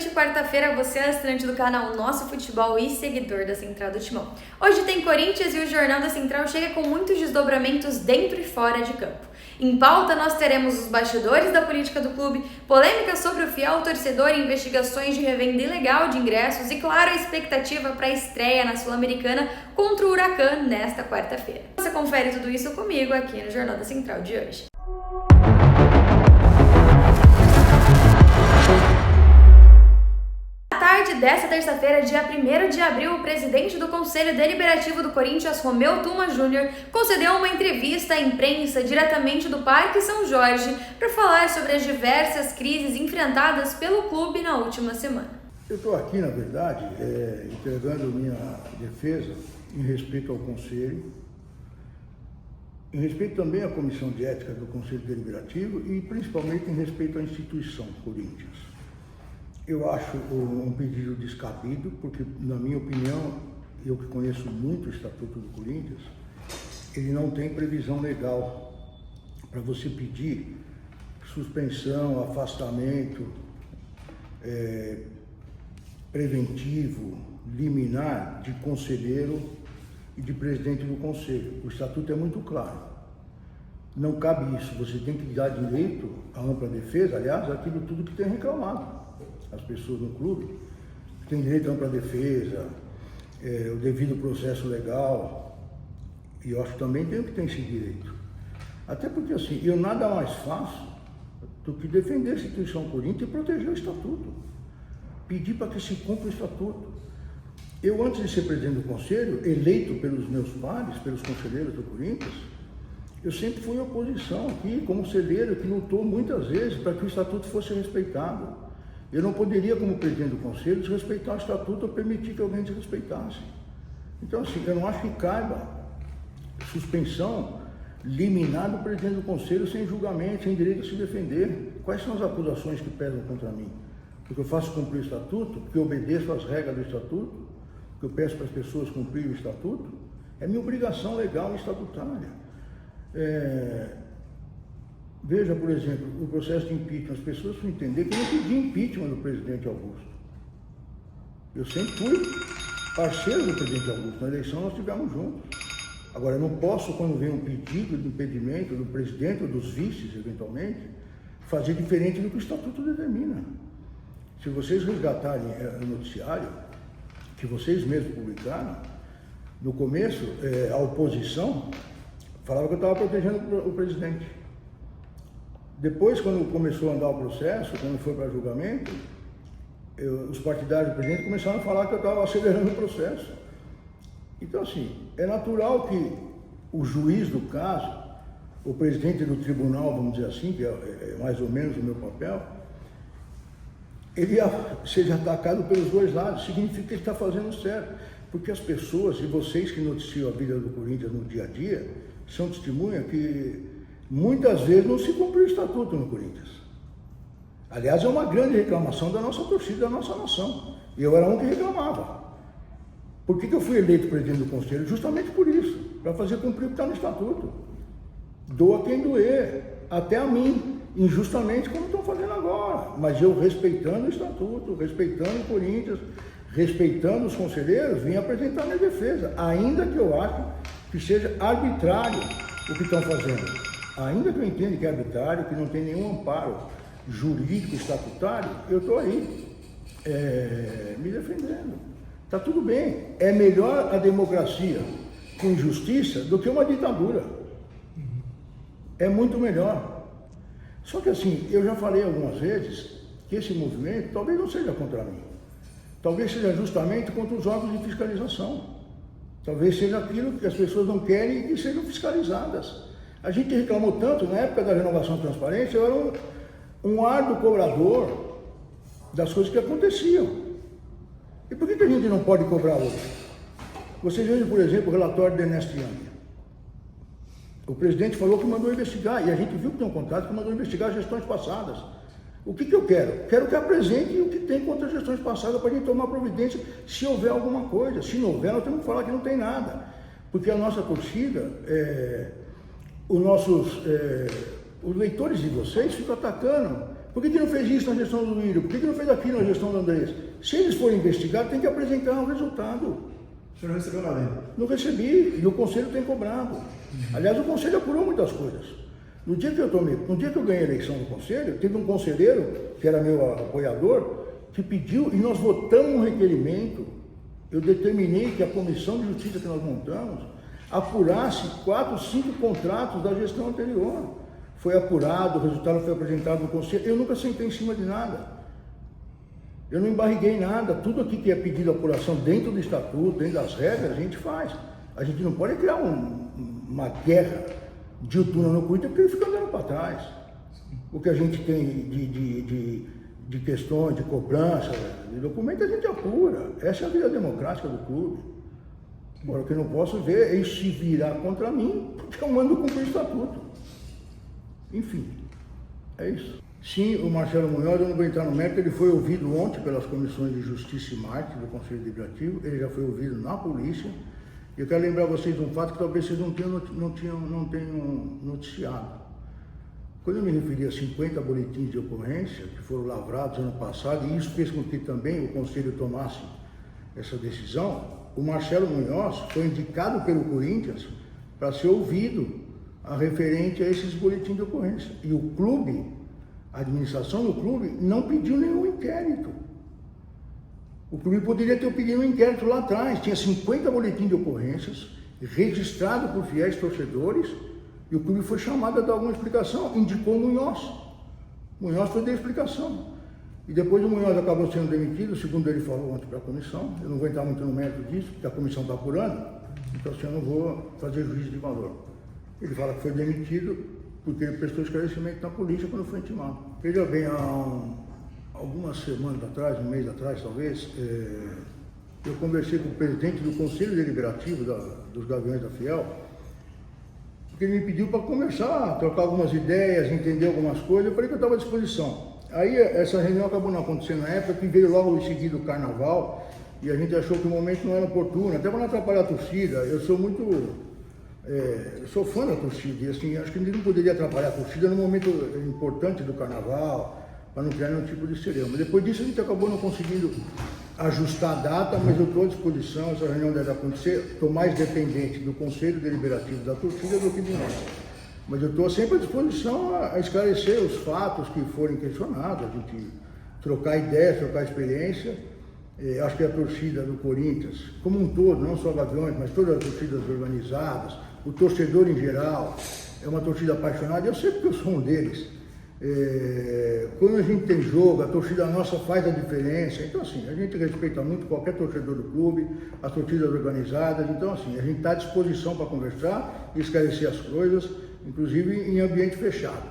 excelente quarta-feira a você, assinante do canal Nosso Futebol e seguidor da Central do Timão. Hoje tem Corinthians e o Jornal da Central chega com muitos desdobramentos dentro e fora de campo. Em pauta nós teremos os bastidores da política do clube, polêmicas sobre o fiel torcedor, investigações de revenda ilegal de ingressos e, claro, a expectativa para a estreia na Sul-Americana contra o Huracan nesta quarta-feira. Você confere tudo isso comigo aqui no Jornal da Central de hoje. Desta terça-feira, dia 1º de abril, o presidente do Conselho Deliberativo do Corinthians, Romeu Tuma Jr., concedeu uma entrevista à imprensa diretamente do Parque São Jorge para falar sobre as diversas crises enfrentadas pelo clube na última semana. Eu estou aqui, na verdade, entregando minha defesa em respeito ao Conselho, em respeito também à Comissão de Ética do Conselho Deliberativo e principalmente em respeito à instituição Corinthians. Eu acho um pedido descabido, porque, na minha opinião, eu que conheço muito o Estatuto do Corinthians, ele não tem previsão legal para você pedir suspensão, afastamento, preventivo, liminar de conselheiro e de presidente do conselho. O Estatuto é muito claro. Não cabe isso. Você tem que dar direito à ampla defesa, aliás, aquilo tudo que tem reclamado. As pessoas no clube têm direito à ampla defesa, o devido processo legal, e eu acho que também tem que ter esse direito. Até porque, assim, eu nada mais faço do que defender a instituição Corinthians e proteger o Estatuto, pedir para que se cumpra o Estatuto. Eu, antes de ser presidente do Conselho, eleito pelos meus pares, pelos conselheiros do Corinthians, eu sempre fui oposição aqui, como conselheiro, que lutou muitas vezes para que o Estatuto fosse respeitado. Eu não poderia, como presidente do Conselho, desrespeitar o Estatuto ou permitir que alguém desrespeitasse. Então, assim, eu não acho que caiba suspensão liminar do presidente do Conselho sem julgamento, sem direito a se defender. Quais são as acusações que pesam contra mim? Porque eu faço cumprir o Estatuto, porque eu obedeço às regras do Estatuto, porque eu peço para as pessoas cumprirem o Estatuto. É minha obrigação legal e estatutária. Veja, por exemplo, o processo de impeachment. As pessoas precisam entender que eu não pedi impeachment do presidente Augusto. Eu sempre fui parceiro do presidente Augusto. Na eleição nós estivemos juntos. Agora, eu não posso, quando vem um pedido de impedimento do presidente ou dos vices, eventualmente, fazer diferente do que o Estatuto determina. Se vocês resgatarem o noticiário, que vocês mesmos publicaram, no começo, a oposição falava que eu estava protegendo o presidente. Depois, quando começou a andar o processo, quando foi para julgamento, os partidários do presidente começaram a falar que eu estava acelerando o processo. Então, assim, é natural que o juiz do caso, o presidente do tribunal, vamos dizer assim, que é mais ou menos o meu papel, ele seja atacado pelos dois lados. Significa que ele está fazendo certo. Porque as pessoas, e vocês que noticiam a vida do Corinthians no dia a dia, são testemunhas que muitas vezes não se cumpriu o Estatuto no Corinthians. Aliás, é uma grande reclamação da nossa torcida, da nossa nação. E eu era um que reclamava. Por que eu fui eleito presidente do Conselho? Justamente por isso, para fazer cumprir o que está no Estatuto. Doa quem doer, até a mim, injustamente como estão fazendo agora. Mas eu, respeitando o Estatuto, respeitando o Corinthians, respeitando os conselheiros, vim apresentar minha defesa, ainda que eu acho que seja arbitrário o que estão fazendo. Ainda que eu entenda que é arbitrário, que não tem nenhum amparo jurídico, estatutário, eu estou aí me defendendo. Está tudo bem. É melhor a democracia com justiça do que uma ditadura. É muito melhor. Só que, assim, eu já falei algumas vezes que esse movimento talvez não seja contra mim. Talvez seja justamente contra os órgãos de fiscalização. Talvez seja aquilo que as pessoas não querem que sejam fiscalizadas. A gente reclamou tanto, na época da renovação da transparência, eu era um árduo cobrador das coisas que aconteciam. E por que a gente não pode cobrar hoje? Vocês vejam, por exemplo, o relatório da Ernest Young. O presidente falou que mandou investigar, e a gente viu que tem um contrato que mandou investigar gestões passadas. O que eu quero? Quero que apresente o que tem contra as gestões passadas para a gente tomar providência se houver alguma coisa. Se não houver, nós temos que falar que não tem nada. Porque a nossa torcida, os leitores de vocês ficam atacando Por que não fez isso na gestão do Willian? Por que não fez aquilo na gestão do Andrés? Se eles forem investigados, tem que apresentar um resultado. O senhor não recebeu nada ainda? Não recebi, e o Conselho tem cobrado. Aliás, o Conselho apurou muitas coisas. No dia que eu ganhei a eleição do Conselho, teve um conselheiro, que era meu apoiador, que pediu, e nós votamos um requerimento. Eu determinei que a Comissão de Justiça que nós montamos apurasse 4, 5 contratos da gestão anterior. Foi apurado, o resultado foi apresentado no Conselho. Eu nunca sentei em cima de nada. Eu não embarriguei nada. Tudo aqui que é pedido apuração dentro do estatuto, dentro das regras, a gente faz. A gente não pode criar uma guerra diuturna no Corinthians porque ele fica andando para trás. O que a gente tem de questões, de cobrança, de documento, a gente apura. Essa é a vida democrática do clube. Agora, o que eu não posso ver é isso se virar contra mim, porque eu mando cumprir o estatuto. Enfim, é isso. Sim, o Marcelo Munhoz, eu não vou entrar no mérito, ele foi ouvido ontem pelas comissões de Justiça e Marketing do Conselho Deliberativo, ele já foi ouvido na polícia. Eu quero lembrar vocês de um fato que talvez vocês não tenham noticiado. Quando eu me referi a 50 boletins de ocorrência que foram lavrados ano passado, e isso fez com que também o Conselho tomasse essa decisão, o Marcelo Munhoz foi indicado pelo Corinthians para ser ouvido a referente a esses boletins de ocorrência. E o clube, a administração do clube, não pediu nenhum inquérito. O clube poderia ter pedido um inquérito lá atrás. Tinha 50 boletins de ocorrências registrados por fiéis torcedores e o clube foi chamado a dar alguma explicação. Indicou o Munhoz. O Munhoz foi dar explicação. E depois o Munhoz acabou sendo demitido, segundo ele falou ontem para a comissão. Eu não vou entrar muito no mérito disso, porque a comissão está apurando, então assim, eu não vou fazer juízo de valor. Ele fala que foi demitido porque ele prestou esclarecimento na polícia quando foi intimado. Veja bem, há algumas semanas atrás, um mês atrás talvez, eu conversei com o presidente do Conselho Deliberativo dos Gaviões da Fiel, porque ele me pediu para conversar, trocar algumas ideias, entender algumas coisas. Eu falei que eu estava à disposição. Aí essa reunião acabou não acontecendo na época, que veio logo em seguida o Carnaval, e a gente achou que o momento não era oportuno, até para não atrapalhar a torcida. Eu sou muito... eu sou fã da torcida, e assim, acho que a gente não poderia atrapalhar a torcida no momento importante do Carnaval, para não criar nenhum tipo de celeuma. Mas depois disso a gente acabou não conseguindo ajustar a data, mas eu estou à disposição, essa reunião deve acontecer, estou mais dependente do Conselho Deliberativo da torcida do que de nós. Mas eu estou sempre à disposição a esclarecer os fatos que forem questionados, a gente trocar ideias, trocar experiência. Acho que a torcida do Corinthians, como um todo, não só Gaviões, mas todas as torcidas organizadas, o torcedor em geral, é uma torcida apaixonada. Eu sei porque eu sou um deles. Quando a gente tem jogo, a torcida nossa faz a diferença. Então, assim, a gente respeita muito qualquer torcedor do clube, as torcidas organizadas. Então, assim, a gente está à disposição para conversar e esclarecer as coisas, inclusive em ambiente fechado.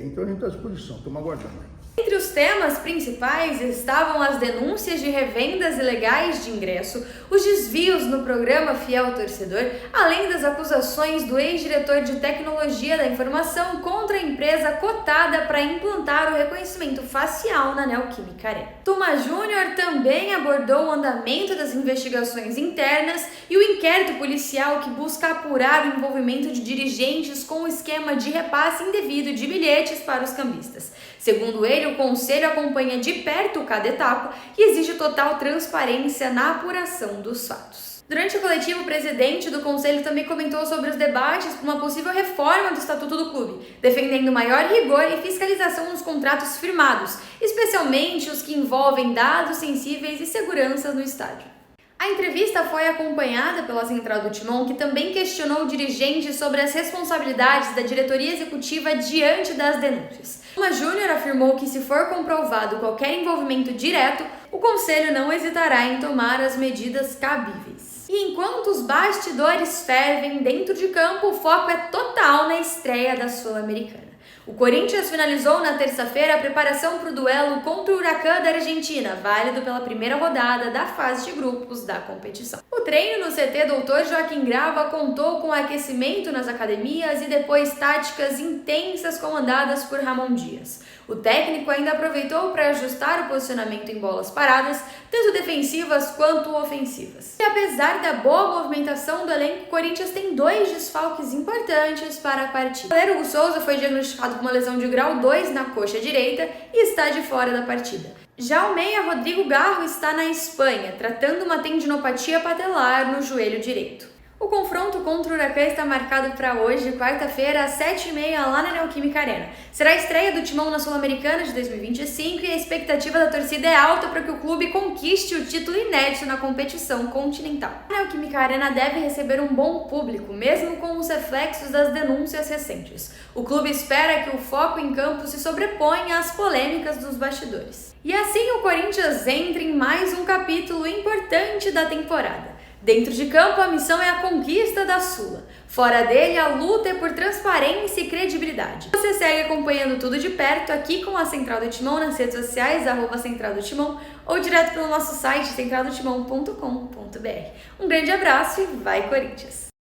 Então, a gente está à disposição, estamos aguardando. Entre os temas principais estavam as denúncias de revendas ilegais de ingresso, os desvios no programa Fiel Torcedor, além das acusações do ex-diretor de tecnologia da informação contra a empresa cotada para implantar o reconhecimento facial na Neoquímica Arena. Tuma Júnior também abordou o andamento das investigações internas e o inquérito policial que busca apurar o envolvimento de dirigentes com o esquema de repasse indevido de bilhetes para os cambistas. Segundo ele, o Conselho acompanha de perto cada etapa e exige total transparência na apuração dos fatos. Durante o coletivo, o presidente do Conselho também comentou sobre os debates para uma possível reforma do Estatuto do Clube, defendendo maior rigor e fiscalização nos contratos firmados, especialmente os que envolvem dados sensíveis e segurança no estádio. A entrevista foi acompanhada pela Central do Timão, que também questionou o dirigente sobre as responsabilidades da diretoria executiva diante das denúncias. Tuma Júnior afirmou que, se for comprovado qualquer envolvimento direto, o Conselho não hesitará em tomar as medidas cabíveis. E enquanto os bastidores fervem dentro de campo, o foco é total na estreia da Sul-Americana. O Corinthians finalizou na terça-feira a preparação para o duelo contra o Huracán da Argentina, válido pela primeira rodada da fase de grupos da competição. O treino no CT Dr. Joaquim Grava contou com aquecimento nas academias e depois táticas intensas comandadas por Ramon Dias. O técnico ainda aproveitou para ajustar o posicionamento em bolas paradas, tanto defensivas quanto ofensivas. E apesar da boa movimentação do elenco, o Corinthians tem 2 desfalques importantes para a partida. O goleiro Hugo Souza foi diagnosticado diagnosticado com uma lesão de grau 2 na coxa direita e está de fora da partida. Já o meia Rodrigo Garro está na Espanha, tratando uma tendinopatia patelar no joelho direito. O confronto contra o Huracan está marcado para hoje, quarta-feira, às 7h30, lá na Neoquímica Arena. Será a estreia do Timão na Sul-Americana de 2025 e a expectativa da torcida é alta para que o clube conquiste o título inédito na competição continental. A Neoquímica Arena deve receber um bom público, mesmo com os reflexos das denúncias recentes. O clube espera que o foco em campo se sobreponha às polêmicas dos bastidores. E assim o Corinthians entra em mais um capítulo importante da temporada. Dentro de campo, a missão é a conquista da Sula. Fora dele, a luta é por transparência e credibilidade. Você segue acompanhando tudo de perto aqui com a Central do Timão nas redes sociais, @Central do Timão, ou direto pelo nosso site centraldotimão.com.br. Um grande abraço e vai Corinthians!